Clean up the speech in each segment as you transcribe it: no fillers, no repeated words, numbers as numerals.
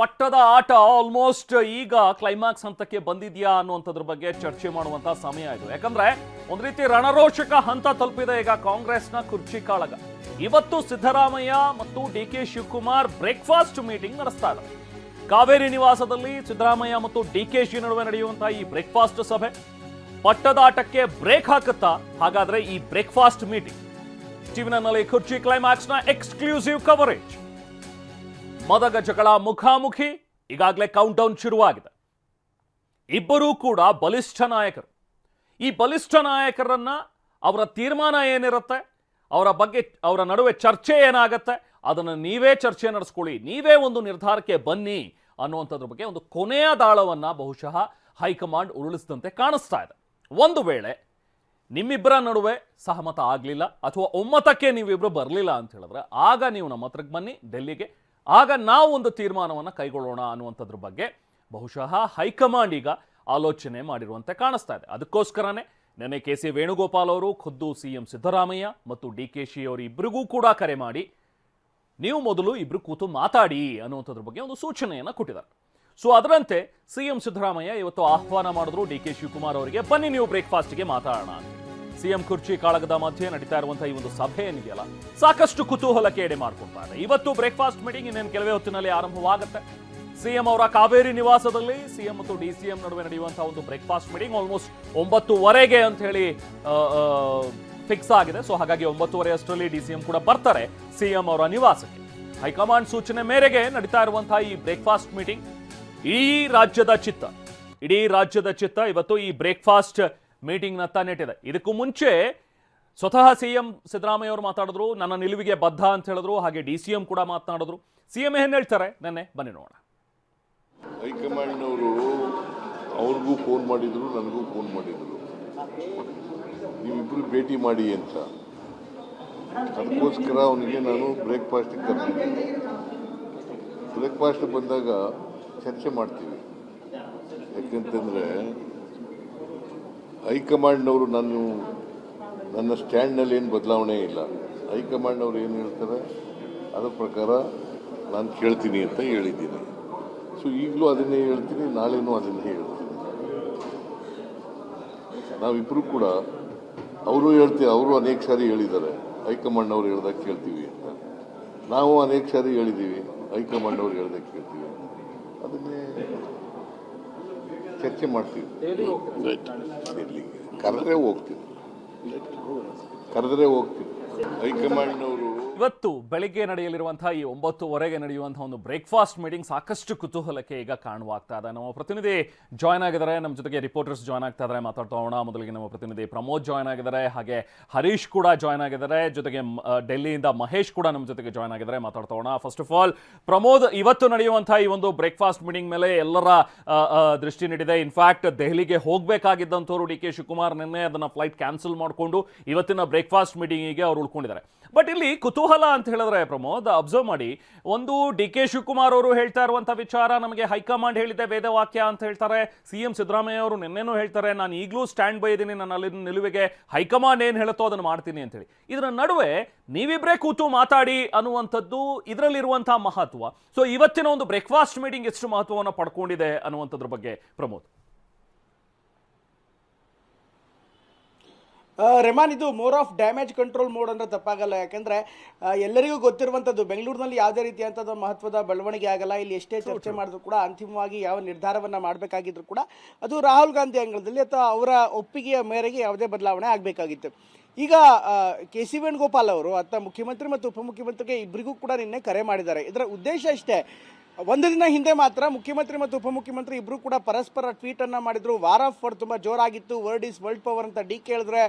ಪಟ್ಟದ ಆಟ ಆಲ್ಮೋಸ್ಟ್ ಈಗ ಕ್ಲೈಮ್ಯಾಕ್ಸ್ ಹಂತಕ್ಕೆ ಬಂದಿದ್ಯಾ ಅನ್ನುವಂಥದ್ರ ಬಗ್ಗೆ ಚರ್ಚೆ ಮಾಡುವಂತ ಸಮಯ ಇದು. ಯಾಕಂದ್ರೆ ಒಂದ್ ರೀತಿ ರಣರೋಷಕ ಹಂತ ತಲುಪಿದೆ ಈಗ ಕಾಂಗ್ರೆಸ್ನ ಕುರ್ಚಿ ಕಾಳಗ. ಇವತ್ತು ಸಿದ್ದರಾಮಯ್ಯ ಮತ್ತು ಡಿ.ಕೆ. ಶಿವಕುಮಾರ್ ಬ್ರೇಕ್ಫಾಸ್ಟ್ ಮೀಟಿಂಗ್ ನಡೆಸ್ತಾ ಇದ್ದಾರೆ. ಕಾವೇರಿ ನಿವಾಸದಲ್ಲಿ ಸಿದ್ದರಾಮಯ್ಯ ಮತ್ತು ಡಿ.ಕೆ.ಶಿ ನಡುವೆ ನಡೆಯುವಂತಹ ಈ ಬ್ರೇಕ್ಫಾಸ್ಟ್ ಸಭೆ ಪಟ್ಟದ ಆಟಕ್ಕೆ ಬ್ರೇಕ್ ಹಾಕುತ್ತಾ? ಹಾಗಾದ್ರೆ ಈ ಬ್ರೇಕ್ಫಾಸ್ಟ್ ಮೀಟಿಂಗ್ ಟಿವಿನಲ್ಲಿ ಕುರ್ಚಿ ಕ್ಲೈಮ್ಯಾಕ್ಸ್ ನ ಎಕ್ಸ್ಕ್ಲೂಸಿವ್ ಕವರೇಜ್. ಮದಗಜಗಳ ಮುಖಾಮುಖಿ ಈಗಾಗಲೇ ಕೌಂಟ್ ಡೌನ್ ಶುರುವಾಗಿದೆ. ಇಬ್ಬರೂ ಕೂಡ ಬಲಿಷ್ಠ ನಾಯಕರು. ಈ ಬಲಿಷ್ಠ ನಾಯಕರನ್ನ ಅವರ ತೀರ್ಮಾನ ಏನಿರುತ್ತೆ, ಅವರ ನಡುವೆ ಚರ್ಚೆ ಏನಾಗತ್ತೆ, ಅದನ್ನು ನೀವೇ ಚರ್ಚೆ ನಡೆಸ್ಕೊಳ್ಳಿ, ನೀವೇ ಒಂದು ನಿರ್ಧಾರಕ್ಕೆ ಬನ್ನಿ ಅನ್ನುವಂಥದ್ರ ಬಗ್ಗೆ ಒಂದು ಕೊನೆಯ ದಾಳವನ್ನ ಬಹುಶಃ ಹೈಕಮಾಂಡ್ ಉರುಳಿಸಿದಂತೆ ಕಾಣಿಸ್ತಾ ಇದೆ. ಒಂದು ವೇಳೆ ನಿಮ್ಮಿಬ್ಬರ ನಡುವೆ ಸಹಮತ ಆಗಲಿಲ್ಲ ಅಥವಾ ಒಮ್ಮತಕ್ಕೆ ನೀವಿಬ್ರು ಬರಲಿಲ್ಲ ಅಂತ ಹೇಳಿದ್ರೆ ಆಗ ನೀವು ನಮ್ಮ ಹತ್ರಕ್ಕೆ ಬನ್ನಿ ಡೆಲ್ಲಿಗೆ, ಆಗ ನಾವು ಒಂದು ತೀರ್ಮಾನವನ್ನು ಕೈಗೊಳ್ಳೋಣ ಅನ್ನುವಂಥದ್ರ ಬಗ್ಗೆ ಬಹುಶಃ ಹೈಕಮಾಂಡ್ ಈಗ ಆಲೋಚನೆ ಮಾಡಿರುವಂತೆ ಕಾಣಿಸ್ತಾ ಇದೆ. ಅದಕ್ಕೋಸ್ಕರನೇ ನೆನ್ನೆ ಕೆ.ಸಿ. ವೇಣುಗೋಪಾಲ್ ಅವರು ಖುದ್ದು ಸಿ.ಎಂ. ಸಿದ್ದರಾಮಯ್ಯ ಮತ್ತು ಡಿ.ಕೆ.ಶಿ ಅವರು ಇಬ್ಬರಿಗೂ ಕೂಡ ಕರೆ ಮಾಡಿ ನೀವು ಮೊದಲು ಇಬ್ರು ಕೂತು ಮಾತಾಡಿ ಅನ್ನುವಂಥದ್ರ ಬಗ್ಗೆ ಒಂದು ಸೂಚನೆಯನ್ನು ಕೊಟ್ಟಿದ್ದಾರೆ. ಸೊ ಅದರಂತೆ ಸಿ.ಎಂ. ಸಿದ್ದರಾಮಯ್ಯ ಇವತ್ತು ಆಹ್ವಾನ ಮಾಡಿದ್ರು ಡಿ.ಕೆ. ಶಿವಕುಮಾರ್ ಅವರಿಗೆ, ಬನ್ನಿ ನೀವು ಬ್ರೇಕ್ಫಾಸ್ಟ್ಗೆ ಮಾತಾಡೋಣ ಅಂತ. ಸಿಎಂ ಕುರ್ಚಿ ಕಾಳಗದ ಮಧ್ಯೆ ನಡೀತಾ ಇರುವಂತಹ ಈ ಒಂದು ಸಭೆ ಏನಿದೆಯಲ್ಲ, ಸಾಕಷ್ಟು ಕುತೂಹಲಕ್ಕೆ ಎಡೆ ಮಾಡ್ಕೊಳ್ತಾ ಇದೆ. ಇವತ್ತು ಬ್ರೇಕ್ಫಾಸ್ಟ್ ಮೀಟಿಂಗ್ ಇನ್ನೇನು ಕೆಲವೇ ಹೊತ್ತಿನಲ್ಲಿ ಆರಂಭವಾಗುತ್ತೆ. ಸಿಎಂ ಅವರ ಕಾವೇರಿ ನಿವಾಸದಲ್ಲಿ ಸಿಎಂ ಮತ್ತು ಡಿ.ಸಿ.ಎಂ ನಡುವೆ ನಡೆಯುವಂತಹ ಒಂದು ಬ್ರೇಕ್ಫಾಸ್ಟ್ ಮೀಟಿಂಗ್ ಆಲ್ಮೋಸ್ಟ್ 9:15 ಅಂತ ಹೇಳಿ ಫಿಕ್ಸ್ ಆಗಿದೆ. ಸೊ ಹಾಗಾಗಿ 9:30 ಅಷ್ಟರಲ್ಲಿ ಡಿ.ಸಿ.ಎಂ ಕೂಡ ಬರ್ತಾರೆ ಸಿಎಂ ಅವರ ನಿವಾಸಕ್ಕೆ. ಹೈಕಮಾಂಡ್ ಸೂಚನೆ ಮೇರೆಗೆ ನಡೀತಾ ಇರುವಂತಹ ಈ ಬ್ರೇಕ್ಫಾಸ್ಟ್ ಮೀಟಿಂಗ್ ಇಡೀ ರಾಜ್ಯದ ಚಿತ್ತ ಇವತ್ತು ಈ ಬ್ರೇಕ್ಫಾಸ್ಟ್ ಮೀಟಿಂಗ್ ನತ್ತ ನೆಟ್ಟಿದೆ. ಇದಕ್ಕೂ ಮುಂಚೆ ಸ್ವತಃ ಸಿಎಂ ಸಿದ್ದರಾಮಯ್ಯ ಅವರು ಮಾತಾಡಿದ್ರು, ನನ್ನ ನಿಲುವಿಗೆ ಬದ್ಧ ಅಂತ ಹೇಳಿದ್ರು. ಹಾಗೆ ಡಿ.ಸಿ.ಎಂ ಕೂಡ ಮಾತನಾಡಿದ್ರು. ಸಿಎಂ ಏನ್ ಹೇಳ್ತಾರೆ ನೆನ್ನೆ ಬನ್ನಿ ನೋಡೋಣ. ಹೈಕಮಾಂಡ್ನವರು ಅವ್ರಿಗೂ ಫೋನ್ ಮಾಡಿದ್ರು, ನನಗೂ ಫೋನ್ ಮಾಡಿದ್ರು, ನೀವಿಬ್ರು ಭೇಟಿ ಮಾಡಿ ಅಂತ. ಅದಕ್ಕೋಸ್ಕರ ಅವನಿಗೆ ನಾನು ಬ್ರೇಕ್ಫಾಸ್ಟಿಗೆ ಕರೆದಿದ್ದೀನಿ. ಬ್ರೇಕ್ಫಾಸ್ಟ್ ಬಂದಾಗ ಚರ್ಚೆ ಮಾಡ್ತೀವಿ. ಯಾಕೆಂತಂದರೆ ಹೈಕಮಾಂಡ್ನವರು ನನ್ನ ಸ್ಟ್ಯಾಂಡ್ನಲ್ಲಿ ಏನು ಬದಲಾವಣೆ ಇಲ್ಲ. ಹೈಕಮಾಂಡ್ನವ್ರು ಏನು ಹೇಳ್ತಾರೆ ಅದರ ಪ್ರಕಾರ ನಾನು ಕೇಳ್ತೀನಿ ಅಂತ ಹೇಳಿದ್ದೀನಿ. ಸೊ ಈಗಲೂ ಅದನ್ನೇ ಹೇಳ್ತೀನಿ, ನಾಳೆನೂ ಅದನ್ನೇ ಹೇಳ್ತೀನಿ. ನಾವಿಬ್ಬರು ಕೂಡ ಅವರು ಅನೇಕ ಸಾರಿ ಹೇಳಿದ್ದಾರೆ ಹೈಕಮಾಂಡ್ನವ್ರು ಹೇಳ್ದಾಗ ಕೇಳ್ತೀವಿ ಅಂತ. ನಾವು ಅನೇಕ ಸಾರಿ ಹೇಳಿದ್ದೀವಿ ಹೈಕಮಾಂಡ್ನವ್ರು ಹೇಳ್ದಾಗ ಕೇಳ್ತೀವಿ ಅಂತ. ಅದನ್ನೇ ಚರ್ಚೆ ಮಾಡ್ತೀವಿ. ಕರೆದ್ರೆ ಹೋಗ್ತೀವಿ ಹೈಕಮಾಂಡ್ನವರು. ಇವತ್ತು ಬೆಳಿಗ್ಗೆ ನಡೆಯಲಿರುವಂತಹ ಈ 9:15 ನಡೆಯುವಂತಹ ಒಂದು ಬ್ರೇಕ್ಫಾಸ್ಟ್ ಮೀಟಿಂಗ್ ಸಾಕಷ್ಟು ಕುತೂಹಲಕ್ಕೆ ಈಗ ಕಾರಣವಾಗ್ತಾ ಇದೆ. ನಮ್ಮ ಪ್ರತಿನಿಧಿ ಜಾಯ್ನ್ ಆಗಿದ್ದಾರೆ, ನಮ್ಮ ಜೊತೆಗೆ ರಿಪೋರ್ಟರ್ಸ್ ಜಾಯ್ನ್ ಆಗ್ತಾ ಇದ್ದಾರೆ. ಮಾತಾಡ್ತಾ ಹೋಗೋಣ. ಮೊದಲಿಗೆ ನಮ್ಮ ಪ್ರತಿನಿಧಿ ಪ್ರಮೋದ್ ಜಾಯ್ನ್ ಆಗಿದ್ದಾರೆ, ಹಾಗೆ ಹರೀಶ್ ಕೂಡ ಜಾಯ್ನ್ ಆಗಿದ್ದಾರೆ, ಜೊತೆಗೆ ಡೆಲ್ಲಿಯಿಂದ ಮಹೇಶ್ ಕೂಡ ನಮ್ಮ ಜೊತೆಗೆ ಜಾಯ್ನ್ ಆಗಿದ್ದಾರೆ. ಮಾತಾಡ್ತಾ ಹೋಗೋಣ. ಫಸ್ಟ್ ಆಫ್ ಆಲ್ ಪ್ರಮೋದ್, ಇವತ್ತು ನಡೆಯುವಂತಹ ಈ ಒಂದು ಬ್ರೇಕ್ಫಾಸ್ಟ್ ಮೀಟಿಂಗ್ ಮೇಲೆ ಎಲ್ಲರ ದೃಷ್ಟಿ ನೀಡಿದೆ. ಇನ್ಫ್ಯಾಕ್ಟ್ ದೆಹಲಿಗೆ ಹೋಗಬೇಕಾಗಿದ್ದಂಥವ್ರು ಡಿ.ಕೆ. ಶಿವಕುಮಾರ್ ನಿನ್ನೆ ಅದನ್ನ ಫ್ಲೈಟ್ ಕ್ಯಾನ್ಸಲ್ ಮಾಡಿಕೊಂಡು ಇವತ್ತಿನ ಬ್ರೇಕ್ಫಾಸ್ಟ್ ಮೀಟಿಂಗಿಗೆ ಅವ್ರು ಉಳ್ಕೊಂಡಿದ್ದಾರೆ. ಬಟ್ ಇಲ್ಲಿ ಕುತೂಹಲ ಅಂತ ಹೇಳಿದ್ರೆ ಪ್ರಮೋದ್, ಅಬ್ಸರ್ವ್ ಮಾಡಿ, ಒಂದು ಡಿ.ಕೆ. ಶಿವಕುಮಾರ್ ಅವರು ಹೇಳ್ತಾ ಇರುವಂತಹ ವಿಚಾರ ನಮಗೆ ಹೈಕಮಾಂಡ್ ಹೇಳಿದೆ ವೇದವಾಕ್ಯ ಅಂತ ಹೇಳ್ತಾರೆ. ಸಿಎಂ ಸಿದ್ದರಾಮಯ್ಯ ಅವರು ನಿನ್ನೆನೂ ಹೇಳ್ತಾರೆ, ನಾನು ಈಗಲೂ ಸ್ಟ್ಯಾಂಡ್ ಬೈ ಇದ್ದೀನಿ, ನನ್ನ ಅಲ್ಲಿ ನಿಲುವಿಗೆ ಹೈಕಮಾಂಡ್ ಏನು ಹೇಳುತ್ತೋ ಅದನ್ನು ಮಾಡ್ತೀನಿ ಅಂತ ಹೇಳಿ. ಇದರ ನಡುವೆ ನೀವಿಬ್ರೇ ಕೂತು ಮಾತಾಡಿ ಅನ್ನುವಂಥದ್ದು ಇದರಲ್ಲಿರುವಂತಹ ಮಹತ್ವ. ಸೊ ಇವತ್ತಿನ ಒಂದು ಬ್ರೇಕ್ಫಾಸ್ಟ್ ಮೀಟಿಂಗ್ ಎಷ್ಟು ಮಹತ್ವವನ್ನು ಪಡ್ಕೊಂಡಿದೆ ಅನ್ನುವಂಥದ್ರ ಬಗ್ಗೆ ಪ್ರಮೋದ್. ರೆಮಾನ್, ಇದು more of damage control mode ಅಂದರೆ ತಪ್ಪಾಗಲ್ಲ. ಯಾಕೆಂದರೆ ಎಲ್ಲರಿಗೂ ಗೊತ್ತಿರುವಂಥದ್ದು, ಬೆಂಗಳೂರಿನಲ್ಲಿ ಯಾವುದೇ ರೀತಿಯಂಥದ್ದು ಮಹತ್ವದ ಬೆಳವಣಿಗೆ ಆಗಲ್ಲ. ಇಲ್ಲಿ ಎಷ್ಟೇ ಚರ್ಚೆ ಮಾಡಿದ್ರು ಕೂಡ ಅಂತಿಮವಾಗಿ ಯಾವ ನಿರ್ಧಾರವನ್ನು ಮಾಡಬೇಕಾಗಿದ್ರು ಕೂಡ ಅದು ರಾಹುಲ್ ಗಾಂಧಿ ಅಂಗಳದಲ್ಲಿ ಅಥವಾ ಅವರ ಒಪ್ಪಿಗೆಯ ಮೇರೆಗೆ ಯಾವುದೇ ಬದಲಾವಣೆ ಆಗಬೇಕಾಗಿತ್ತು. ಈಗ ಕೆ.ಸಿ. ವೇಣುಗೋಪಾಲ್ ಅವರು ಮುಖ್ಯಮಂತ್ರಿ ಮತ್ತು ಉಪಮುಖ್ಯಮಂತ್ರಿಗೆ ಇಬ್ಬರಿಗೂ ಕೂಡ ನಿನ್ನೆ ಕರೆ ಮಾಡಿದ್ದಾರೆ. ಇದರ ಉದ್ದೇಶ ಇಷ್ಟೇ. ಒಂದು ದಿನ ಹಿಂದೆ ಮಾತ್ರ ಮುಖ್ಯಮಂತ್ರಿ ಮತ್ತು ಉಪಮುಖ್ಯಮಂತ್ರಿ ಇಬ್ಬರು ಕೂಡ ಪರಸ್ಪರ ಟ್ವೀಟನ್ನು ಮಾಡಿದ್ರು. ವಾರ್ ಆಫ್ ವರ್ಡ್ ತುಂಬ ಜೋರಾಗಿತ್ತು. ವರ್ಡ್ ಈಸ್ ವರ್ಲ್ಡ್ ಪವರ್ ಅಂತ ಡಿ.ಕೆ. ಹೇಳಿದ್ರೆ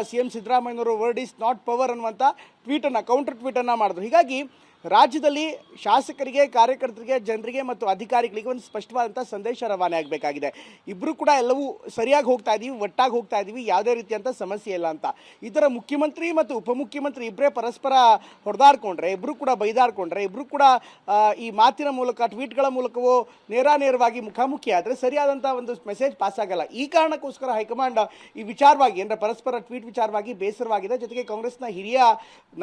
ಸಿಎಂ ಸಿದ್ದರಾಮಯ್ಯನವರು ವರ್ಡ್ ಈಸ್ ನಾಟ್ ಪವರ್ ಅನ್ನುವಂಥ ಕೌಂಟರ್ ಟ್ವೀಟನ್ನು ಮಾಡಿದ್ರು. ಹೀಗಾಗಿ ರಾಜ್ಯದಲ್ಲಿ ಶಾಸಕರಿಗೆ, ಕಾರ್ಯಕರ್ತರಿಗೆ, ಜನರಿಗೆ ಮತ್ತು ಅಧಿಕಾರಿಗಳಿಗೆ ಒಂದು ಸ್ಪಷ್ಟವಾದಂಥ ಸಂದೇಶ ರವಾನೆ ಆಗಬೇಕಾಗಿದೆ. ಇಬ್ಬರು ಕೂಡ ಎಲ್ಲವೂ ಸರಿಯಾಗಿ ಹೋಗ್ತಾ ಇದ್ದೀವಿ, ಒಟ್ಟಾಗಿ ಹೋಗ್ತಾ ಇದ್ದೀವಿ, ಯಾವುದೇ ರೀತಿಯಂಥ ಸಮಸ್ಯೆ ಇಲ್ಲ ಅಂತ. ಇದರ ಮುಖ್ಯಮಂತ್ರಿ ಮತ್ತು ಉಪಮುಖ್ಯಮಂತ್ರಿ ಇಬ್ಬರೇ ಪರಸ್ಪರ ಹೊಡೆದಾಡ್ಕೊಂಡ್ರೆ, ಇಬ್ಬರು ಕೂಡ ಬೈದಾಡ್ಕೊಂಡ್ರೆ, ಇಬ್ಬರು ಕೂಡ ಈ ಮಾತಿನ ಮೂಲಕ ಟ್ವೀಟ್ಗಳ ಮೂಲಕವೋ ನೇರವಾಗಿ ಮುಖಾಮುಖಿ ಆದರೆ ಸರಿಯಾದಂಥ ಒಂದು ಮೆಸೇಜ್ ಪಾಸ್ ಆಗಲ್ಲ. ಈ ಕಾರಣಕ್ಕೋಸ್ಕರ ಹೈಕಮಾಂಡ್ ಈ ವಿಚಾರವಾಗಿ ಅಂದರೆ ಪರಸ್ಪರ ಟ್ವೀಟ್ ವಿಚಾರವಾಗಿ ಬೇಸರವಾಗಿದೆ. ಜೊತೆಗೆ ಕಾಂಗ್ರೆಸ್ನ ಹಿರಿಯ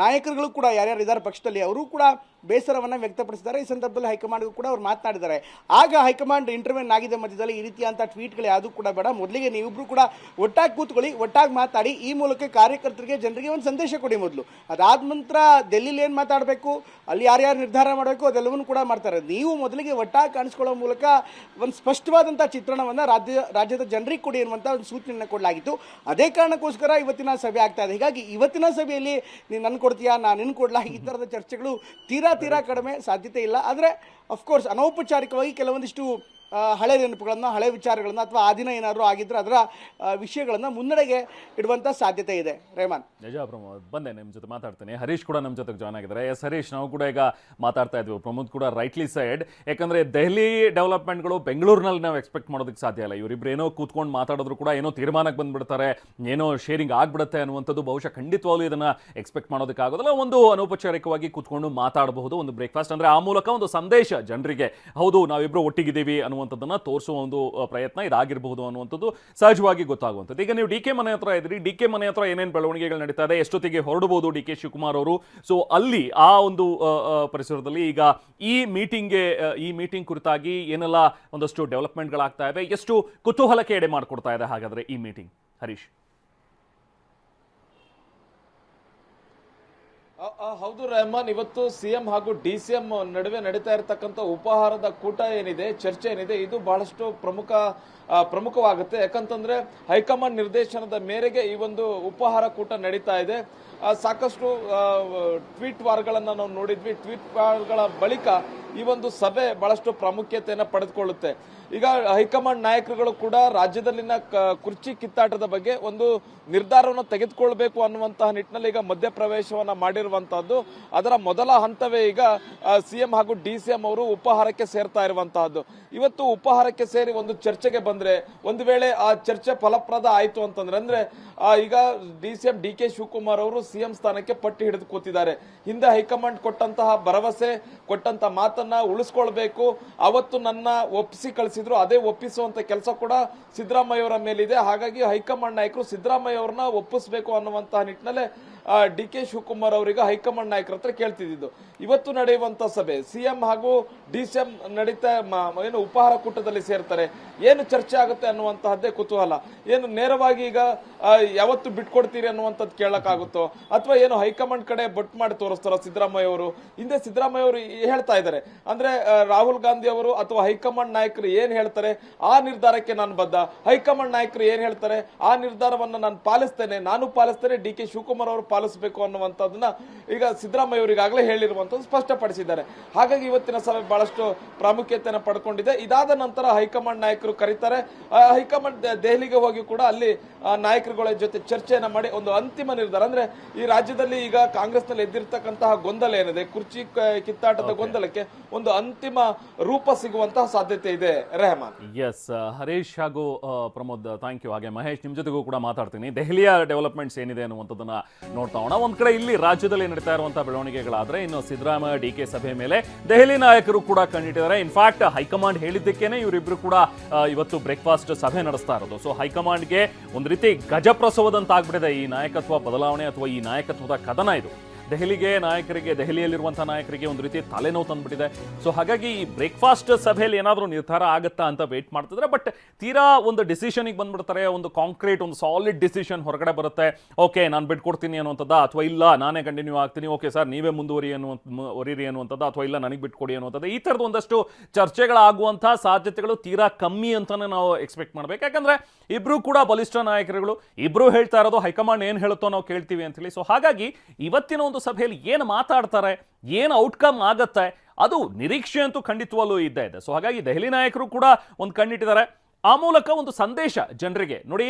ನಾಯಕರುಗಳು ಕೂಡ ಯಾರ್ಯಾರು ಇದ್ದಾರೆ ಪಕ್ಷದಲ್ಲಿ ಅವರು ಕೂಡ ಬೇಸರವನ್ನು ವ್ಯಕ್ತಪಡಿಸಿದ್ದಾರೆ. ಈ ಸಂದರ್ಭದಲ್ಲಿ ಹೈಕಮಾಂಡ್ಗೂ ಕೂಡ ಅವ್ರು ಮಾತನಾಡಿದ್ದಾರೆ. ಆಗ ಹೈಕಮಾಂಡ್ ಇಂಟರ್ವ್ಯೂನ್ ಆಗಿದೆ ಮಧ್ಯದಲ್ಲಿ ಈ ರೀತಿಯಂಥ ಟ್ವೀಟ್ಗಳು ಯಾವುದೂ ಕೂಡ ಬೇಡ, ಮೊದಲಿಗೆ ನೀವಿಬ್ರು ಕೂಡ ಒಟ್ಟಾಗಿ ಕೂತ್ಕೊಳ್ಳಿ, ಒಟ್ಟಾಗಿ ಮಾತಾಡಿ, ಈ ಮೂಲಕ ಕಾರ್ಯಕರ್ತರಿಗೆ ಜನರಿಗೆ ಒಂದು ಸಂದೇಶ ಕೊಡಿ ಮೊದಲು. ಅದಾದ ನಂತರ ಡೆಲ್ಲಿಲಿ ಏನು ಮಾತಾಡಬೇಕು, ಅಲ್ಲಿ ಯಾರ್ಯಾರು ನಿರ್ಧಾರ ಮಾಡಬೇಕು ಅದೆಲ್ಲವನ್ನೂ ಕೂಡ ಮಾಡ್ತಾರೆ. ನೀವು ಮೊದಲಿಗೆ ಒಟ್ಟಾಗಿ ಕಾಣಿಸ್ಕೊಳ್ಳೋ ಮೂಲಕ ಒಂದು ಸ್ಪಷ್ಟವಾದಂಥ ಚಿತ್ರಣವನ್ನು ರಾಜ್ಯದ ಜನರಿಗೆ ಕೊಡಿ ಎನ್ನುವಂಥ ಒಂದು ಸೂಚನೆಯನ್ನು ಕೊಡಲಾಗಿತ್ತು. ಅದೇ ಕಾರಣಕ್ಕೋಸ್ಕರ ಇವತ್ತಿನ ಸಭೆ ಆಗ್ತಾ ಇದೆ. ಹೀಗಾಗಿ ಇವತ್ತಿನ ಸಭೆಯಲ್ಲಿ ನೀನು ನನ್ನ ಕೊಡ್ತೀಯಾ, ನಾನು ನಿನ್ನ ಕೊಡ್ಲಾ, ಈ ಥರದ ಚರ್ಚೆಗಳು ತೀರಾ ಕಡಿಮೆ, ಸಾಧ್ಯತೆ ಇಲ್ಲ. ಆದರೆ ಅಫ್ಕೋರ್ಸ್ ಅನೌಪಚಾರಿಕವಾಗಿ ಕೆಲವೊಂದಿಷ್ಟು ಹಳೆ ನೆನಪುಗಳನ್ನು, ಹಳೆ ವಿಚಾರಗಳನ್ನು ಅಥವಾ ಆ ದಿನ ಏನಾದರೂ ಆಗಿದ್ರೆ ಅದರ ವಿಷಯಗಳನ್ನು ಮುನ್ನಡೆಗೆ ಇಡುವಂಥ ಸಾಧ್ಯತೆ ಇದೆ. ರೇಮಾನ್, ನಿಜ ಪ್ರಮೋದ್, ಬಂದೆ ನಿಮ್ಮ ಜೊತೆ ಮಾತಾಡ್ತೀನಿ. ಹರೀಶ್ ಕೂಡ ನಮ್ಮ ಜೊತೆಗೆ ಜಾಯ್ನ್ ಆಗಿದ್ದಾರೆ. ಎಸ್ ಹರೀಶ್, ನಾವು ಕೂಡ ಈಗ ಮಾತಾಡ್ತಾ ಇದ್ವಿ, ಪ್ರಮೋದ್ ಕೂಡ ರೈಟ್ಲಿ ಸೈಡ್. ಯಾಕಂದರೆ ದೆಹಲಿ ಡೆವಲಪ್ಮೆಂಟ್ಗಳು ಬೆಂಗಳೂರಿನಲ್ಲಿ ನಾವು ಎಕ್ಸ್ಪೆಕ್ಟ್ ಮಾಡೋದಕ್ಕೆ ಸಾಧ್ಯ ಇಲ್ಲ. ಇವರಿಬ್ರು ಏನೋ ಕೂತ್ಕೊಂಡು ಮಾತಾಡಿದ್ರು ಕೂಡ ಏನೋ ತೀರ್ಮಾನಕ್ಕೆ ಬಂದುಬಿಡ್ತಾರೆ, ಏನೋ ಶೇರಿಂಗ್ ಆಗಿಬಿಡುತ್ತೆ ಅನ್ನುವಂಥದ್ದು ಬಹುಶಃ ಖಂಡಿತವಾಗ್ಲೂ ಇದನ್ನು ಎಕ್ಸ್ಪೆಕ್ಟ್ ಮಾಡೋದಕ್ಕಾಗೋದಿಲ್ಲ. ಒಂದು ಅನೌಪಚಾರಿಕವಾಗಿ ಕೂತ್ಕೊಂಡು ಮಾತಾಡಬಹುದು, ಒಂದು ಬ್ರೇಕ್ಫಾಸ್ಟ್ ಅಂದರೆ ಆ ಮೂಲಕ ಒಂದು ಸಂದೇಶ ಜನರಿಗೆ, ಹೌದು ನಾವಿಬ್ಬರು ಒಟ್ಟಿಗಿದ್ದೀವಿ ಅನ್ನುವಂಥದ್ದನ್ನು ತೋರಿಸುವ ಒಂದು ಪ್ರಯತ್ನ ಇದಾಗಿರಬಹುದು ಅನ್ನುವಂಥದ್ದು ಸಹಜವಾಗಿ ಗೊತ್ತಾಗುವಂಥದ್ದು. ಈಗ ನೀವು ಡಿ ಕೆ ಮನೆ ಹತ್ರ ಇದ್ರಿ, ಡಿ ಕೆ ಮನೆ ಹತ್ರ ಏನೇನು ಬೆಳವಣಿಗೆಗಳು ನಡೀತಾ ಇದೆ, ಎಷ್ಟೊತ್ತಿಗೆ ಹೊರಡಬಹುದು ಡಿ ಕೆ ಶಿವಕುಮಾರ್ ಅವರು, ಸೊ ಅಲ್ಲಿ ಆ ಒಂದು ಪರಿಸರದಲ್ಲಿ ಈಗ ಈ ಮೀಟಿಂಗ್ ಕುರಿತಾಗಿ ಏನೆಲ್ಲ ಒಂದಷ್ಟು ಡೆವಲಪ್ಮೆಂಟ್ಗಳಾಗ್ತಾ ಇವೆ, ಎಷ್ಟು ಕುತೂಹಲಕ್ಕೆ ಎಡೆ ಮಾಡಿಕೊಡ್ತಾ ಇದೆ ಹಾಗಾದ್ರೆ ಈ ಮೀಟಿಂಗ್? ಹರೀಶ್. ಹೌದು ರೆಹಮಾನ್, ಇವತ್ತು ಸಿಎಂ ಹಾಗೂ ಡಿಸಿಎಂ ನಡುವೆ ನಡೀತಾ ಇರತಕ್ಕಂಥ ಉಪಹಾರದ ಕೂಟ ಏನಿದೆ, ಚರ್ಚೆ ಏನಿದೆ, ಇದು ಬಹಳಷ್ಟು ಪ್ರಮುಖವಾಗುತ್ತೆ. ಯಾಕಂತಂದ್ರೆ ಹೈಕಮಾಂಡ್ ನಿರ್ದೇಶನದ ಮೇರೆಗೆ ಈ ಒಂದು ಉಪಹಾರ ಕೂಟ ನಡೀತಾ ಇದೆ. ಸಾಕಷ್ಟು ಟ್ವೀಟ್ ವಾರ್ಗಳನ್ನ ನಾವು ನೋಡಿದ್ವಿ. ಟ್ವೀಟ್ ವಾರ್ಗಳ ಬಳಿಕ ಈ ಒಂದು ಸಭೆ ಬಹಳಷ್ಟು ಪ್ರಾಮುಖ್ಯತೆಯನ್ನು ಪಡೆದುಕೊಳ್ಳುತ್ತೆ. ಈಗ ಹೈಕಮಾಂಡ್ ನಾಯಕರುಗಳು ಕೂಡ ರಾಜ್ಯದಲ್ಲಿನ ಕುರ್ಚಿ ಕಿತ್ತಾಟದ ಬಗ್ಗೆ ಒಂದು ನಿರ್ಧಾರವನ್ನು ತೆಗೆದುಕೊಳ್ಬೇಕು ಅನ್ನುವಂತಹ ನಿಟ್ಟಿನಲ್ಲಿ ಈಗ ಮಧ್ಯಪ್ರವೇಶವನ್ನ ಮಾಡಿರುವಂತಹದ್ದು. ಅದರ ಮೊದಲ ಹಂತವೇ ಈಗ ಸಿಎಂ ಹಾಗೂ ಡಿಸಿಎಂ ಅವರು ಉಪಹಾರಕ್ಕೆ ಸೇರ್ತಾ ಇರುವಂತಹದ್ದು. ಇವತ್ತು ಉಪಹಾರಕ್ಕೆ ಸೇರಿ ಒಂದು ಚರ್ಚೆಗೆ ಬಂದ್ರೆ, ಒಂದು ವೇಳೆ ಆ ಚರ್ಚೆ ಫಲಪ್ರದ ಆಯ್ತು ಅಂತಂದ್ರೆ, ಅಂದ್ರೆ ಈಗ ಡಿಸಿಎಂ ಡಿ ಕೆ ಶಿವಕುಮಾರ್ ಅವರು ಸಿಎಂ ಸ್ಥಾನಕ್ಕೆ ಪಟ್ಟಿ ಹಿಡಿದು ಕೂತಿದ್ದಾರೆ. ಹಿಂದೆ ಹೈಕಮಾಂಡ್ ಕೊಟ್ಟಂತಹ ಭರವಸೆ, ಕೊಟ್ಟಂತಹ ಮಾತನ್ನ ಉಳಿಸ್ಕೊಳ್ಬೇಕು. ಅವತ್ತು ನನ್ನ ಒಪ್ಪಿಸಿ ಕಳಿಸಿದ್ರು, ಅದೇ ಒಪ್ಪಿಸುವಂತ ಕೆಲಸ ಕೂಡ ಸಿದ್ದರಾಮಯ್ಯ ಅವರ ಮೇಲಿದೆ. ಹಾಗಾಗಿ ಹೈಕಮಾಂಡ್ ನಾಯಕರು ಸಿದ್ದರಾಮಯ್ಯ ಅವರನ್ನ ಒಪ್ಪಿಸಬೇಕು ಅನ್ನುವಂತಹ ನಿಟ್ಟಿನಲ್ಲೇ ಡಿ ಕೆ ಶಿವಕುಮಾರ್ ಅವರಿಗೆ ಹೈಕಮಾಂಡ್ ನಾಯಕರ ಹತ್ರ ಕೇಳ್ತಿದ್ದು. ಇವತ್ತು ನಡೆಯುವಂತ ಸಭೆ ಸಿಎಂ ಹಾಗೂ ಡಿಸಿಎಂ ನಡೀತಾ ಏನು ಉಪಹಾರ ಕೂಟದಲ್ಲಿ ಸೇರ್ತಾರೆ, ಏನು ಚರ್ಚೆ ಆಗುತ್ತೆ ಅನ್ನುವಂತಹದ್ದೇ ಕುತೂಹಲ. ಏನು ನೇರವಾಗಿ ಈಗ ಯಾವತ್ತು ಬಿಟ್ಕೊಡ್ತೀರಿ ಅನ್ನುವಂಥದ್ದು ಕೇಳಕ್ಕಾಗುತ್ತೋ, ಅಥವಾ ಏನು ಹೈಕಮಾಂಡ್ ಕಡೆ ಬೊಟ್ಟು ಮಾಡಿ ತೋರಿಸ್ತಾರೋ ಸಿದ್ದರಾಮಯ್ಯ ಅವರು? ಹಿಂದೆ ಸಿದ್ದರಾಮಯ್ಯ ಅವರು ಹೇಳ್ತಾ ಇದ್ದಾರೆ, ಅಂದ್ರೆ ರಾಹುಲ್ ಗಾಂಧಿ ಅವರು ಅಥವಾ ಹೈಕಮಾಂಡ್ ನಾಯಕರು ಏನ್ ಹೇಳ್ತಾರೆ ಆ ನಿರ್ಧಾರಕ್ಕೆ ನಾನು ಬದ್ಧ, ಹೈಕಮಾಂಡ್ ನಾಯಕರು ಏನ್ ಹೇಳ್ತಾರೆ ಆ ನಿರ್ಧಾರವನ್ನ ನಾನು ಪಾಲಿಸ್ತೇನೆ, ಡಿ ಕೆ ಶಿವಕುಮಾರ್ ಅವರು ಪಾಲಿಸಬೇಕು ಅನ್ನುವಂಥದ್ದನ್ನ ಈಗ ಸಿದ್ದರಾಮಯ್ಯ ಅವರು ಈಗಾಗಲೇ ಹೇಳಿರುವಂತದ್ದು ಸ್ಪಷ್ಟಪಡಿಸಿದ್ದಾರೆ. ಹಾಗಾಗಿ ಇವತ್ತಿನ ಸಭೆ ಬಹಳಷ್ಟು ಪ್ರಾಮುಖ್ಯತೆಯನ್ನು ಪಡ್ಕೊಂಡಿದೆ. ಇದಾದ ನಂತರ ಹೈಕಮಾಂಡ್ ನಾಯಕರು ಕರೀತಾರೆ. ಹೈಕಮಾಂಡ್ ದೆಹಲಿಗೆ ಹೋಗಿ ಕೂಡ ಅಲ್ಲಿ ನಾಯಕರುಗಳ ಜೊತೆ ಚರ್ಚೆಯನ್ನ ಮಾಡಿ ಒಂದು ಅಂತಿಮ ನಿರ್ಧಾರ, ಅಂದ್ರೆ ಈ ರಾಜ್ಯದಲ್ಲಿ ಈಗ ಕಾಂಗ್ರೆಸ್ ನಲ್ಲಿ ಎದ್ದಿರ್ತಕ್ಕಂತಹ ಗೊಂದಲ ಏನಿದೆ, ಕುರ್ಚಿ ಕಿತ್ತಾಟದ ಗೊಂದಲಕ್ಕೆ ಒಂದು ಅಂತಿಮ ರೂಪ ಸಿಗುವಂತಹ ಸಾಧ್ಯತೆ ಇದೆ. ರೆಹಮಾನ್. ಎಸ್ ಹರೀಶ್ ಹಾಗೂ ಪ್ರಮೋದ್, ಥ್ಯಾಂಕ್ ಯು. ಹಾಗೆ ಮಹೇಶ್, ನಿಮ್ ಜೊತೆಗೂ ಕೂಡ ಮಾತಾಡ್ತೀನಿ. ದೆಹಲಿಯ ಡೆವಲಪ್ಮೆಂಟ್ಸ್ ಏನಿದೆ ಅನ್ನುವಂಥದ್ದನ್ನ ನೋಡ್ತಾ ಹೋಗೋಣ. ಒಂದ್ ಕಡೆ ಇಲ್ಲಿ ರಾಜ್ಯದಲ್ಲಿ ನಡೀತಾ ಇರುವಂತಹ ಬೆಳವಣಿಗೆಗಳಾದ್ರೆ, ಇನ್ನು ಸಿದ್ದರಾಮಯ್ಯ ಡಿ ಕೆ ಸಭೆ ಮೇಲೆ ದೆಹಲಿ ನಾಯಕರು ಕೂಡ ಕಣ್ಣಿಟ್ಟಿದ್ದಾರೆ. ಇನ್ಫ್ಯಾಕ್ಟ್ ಹೈಕಮಾಂಡ್ ಹೇಳಿದ್ದಕ್ಕೇನೆ ಇವರಿಬ್ರು ಕೂಡ ಇವತ್ತು ಬ್ರೇಕ್ಫಾಸ್ಟ್ ಸಭೆ ನಡೆಸ್ತಾ ಇರೋದು. ಸೊ ಹೈಕಮಾಂಡ್ಗೆ ಒಂದು ರೀತಿ ಗಜಪ್ರಸವದಂತ ಆಗ್ಬಿಟ್ಟಿದೆ ಈ ನಾಯಕತ್ವ ಬದಲಾವಣೆ ಅಥವಾ ಈ ನಾಯಕತ್ವದ ಕದನ. ಇದು ದೆಹಲಿಯಲ್ಲಿರುವಂತಹ ನಾಯಕರಿಗೆ ಒಂದು ರೀತಿ ತಲೆನೋವು ತಂದ್ಬಿಟ್ಟಿದೆ. ಸೊ ಹಾಗಾಗಿ ಈ ಬ್ರೇಕ್ಫಾಸ್ಟ್ ಸಭೆಯಲ್ಲಿ ಏನಾದರೂ ನಿರ್ಧಾರ ಆಗುತ್ತಾ ಅಂತ ವೇಟ್ ಮಾಡ್ತಿದ್ರೆ, ಬಟ್ ತೀರಾ ಒಂದು ಡಿಸಿಷನ್ಗೆ ಬಂದ್ಬಿಡ್ತಾರೆ, ಒಂದು ಕಾಂಕ್ರೀಟ್, ಒಂದು ಸಾಲಿಡ್ ಡಿಸಿಷನ್ ಹೊರಗಡೆ ಬರುತ್ತೆ. ಓಕೆ ನಾನು ಬಿಟ್ಕೊಡ್ತೀನಿ ಅನ್ನುವಂಥದ್ದು, ಅಥವಾ ಇಲ್ಲ ನಾನೇ ಕಂಟಿನ್ಯೂ ಆಗ್ತೀನಿ, ಓಕೆ ಸರ್ ನೀವೇ ಒರೀರಿ ಅನ್ನುವಂಥದ್ದು, ಅಥವಾ ಇಲ್ಲ ನನಗೆ ಬಿಟ್ಕೊಡಿ ಅನ್ನುವಂಥದ್ದು. ಈ ಥರದ್ದು ಒಂದಷ್ಟು ಚರ್ಚೆಗಳಾಗುವಂಥ ಸಾಧ್ಯತೆಗಳು ತೀರಾ ಕಮ್ಮಿ ಅಂತಾನೆ ನಾವು ಎಕ್ಸ್ಪೆಕ್ಟ್ ಮಾಡ್ಬೇಕು. ಯಾಕಂದ್ರೆ ಇಬ್ರು ಕೂಡ ಬಲಿಷ್ಠ ನಾಯಕರುಗಳು, ಇಬ್ರು ಹೇಳ್ತಾ ಇರೋದು ಹೈಕಮಾಂಡ್ ಏನು ಹೇಳುತ್ತೋ ನಾವು ಕೇಳ್ತೀವಿ ಅಂತ ಹೇಳಿ. ಸೊ ಹಾಗಾಗಿ ಇವತ್ತಿನ ಒಂದು ಸಭೆಯಲ್ಲಿ ಏನು ಮಾತಾಡ್ತಾರೆ, ಏನು ಔಟ್ಕಮ್ ಆಗತ್ತೆ, ಅದು ನಿರೀಕ್ಷೆ ಅಂತೂ ಖಂಡಿತವಲ್ಲೂ ಇದ್ದೇ ಇದೆ. ಸೊ ಹಾಗಾಗಿ ದೆಹಲಿ ನಾಯಕರು ಕೂಡ ಒಂದು ಕಣ್ಣಿಟ್ಟಿದ್ದಾರೆ. ಆ ಮೂಲಕ ಒಂದು ಸಂದೇಶ ಜನರಿಗೆ, ನೋಡಿ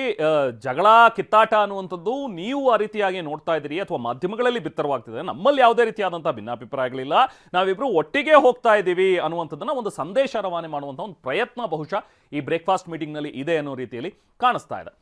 ಜಗಳ ಕಿತ್ತಾಟ ಅನ್ನುವಂಥದ್ದು ನೀವು ಆ ರೀತಿಯಾಗಿ ನೋಡ್ತಾ ಇದ್ದೀರಿ ಅಥವಾ ಮಾಧ್ಯಮಗಳಲ್ಲಿ ಬಿತ್ತರವಾಗ್ತಿದೆ, ನಮ್ಮಲ್ಲಿ ಯಾವುದೇ ರೀತಿಯಾದಂಥ ಭಿನ್ನಾಭಿಪ್ರಾಯಗಳಿಲ್ಲ, ನಾವಿಬ್ರು ಒಟ್ಟಿಗೆ ಹೋಗ್ತಾ ಇದ್ದೀವಿ ಅನ್ನುವಂಥದ್ದನ್ನ ಒಂದು ಸಂದೇಶ ರವಾನೆ ಮಾಡುವಂಥ ಒಂದು ಪ್ರಯತ್ನ ಬಹುಶಃ ಈ ಬ್ರೇಕ್ಫಾಸ್ಟ್ ಮೀಟಿಂಗ್ನಲ್ಲಿ ಇದೆ ಅನ್ನೋ ರೀತಿಯಲ್ಲಿ ಕಾಣಿಸ್ತಾ ಇದೆ.